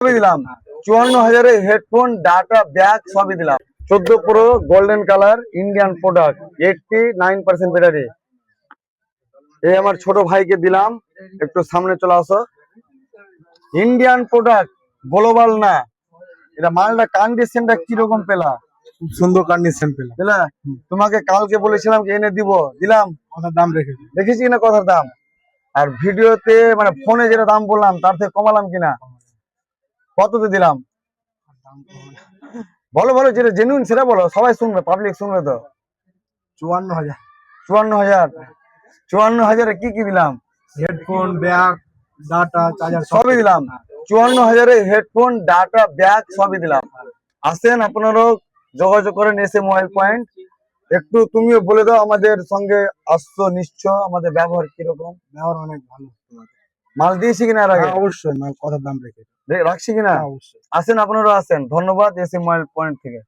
সবই দিলাম। 54,000 headphone, data, bag সবই দিলাম। 14 pro golden colour Indian product, 89% battery. এই আমার ছোট ভাইকে দিলাম, একটু সামনে চলে আসো। ইন্ডিয়ান প্রোডাক্ট, গ্লোবাল না। এটা মালটা কন্ডিশনটা কিরকম পেলা? খুব সুন্দর কন্ডিশন পেলাম। বুঝলা? তোমাকে কালকে বলেছিলাম কি এনে দিব, দিলাম। কথার দাম রেখেছি। দেখেছি কিনা কথার দাম? আর ভিডিওতে মানে ফোনে যেটা দাম বললাম তার থেকে কমালাম কিনা? কততে দিলাম? বলো বলো, যেটা জেনুইন সেটা বলো, সবাই শুনবে, পাবলিক শুনবে তো। 54,000। 54,000। 54,000 কি কি দিলাম? হেডফোন, ব্যাগ, ডাটা, চার্জার সবই দিলাম। 54,000 হেডফোন, ডাটা, ব্যাগ সবই দিলাম। আসেন আপনারাও, যোগাযোগ করেন এসে মোবাইল পয়েন্ট। একটু তুমিও বলে দাও আমাদের সঙ্গে আসছো নিশ্চয়, আমাদের ব্যবহার কিরকম? ব্যবহার অনেক ভালো তোমাদের। মাল দিয়েছি কিনা এর আগে? হ্যাঁ, অবশ্যই মাল কথার দাম রেখেছি। রাখছি কিনা? হ্যাঁ, অবশ্যই। আসেন আপনারা, আসেন। ধন্যবাদ এসে মোবাইল পয়েন্ট থেকে।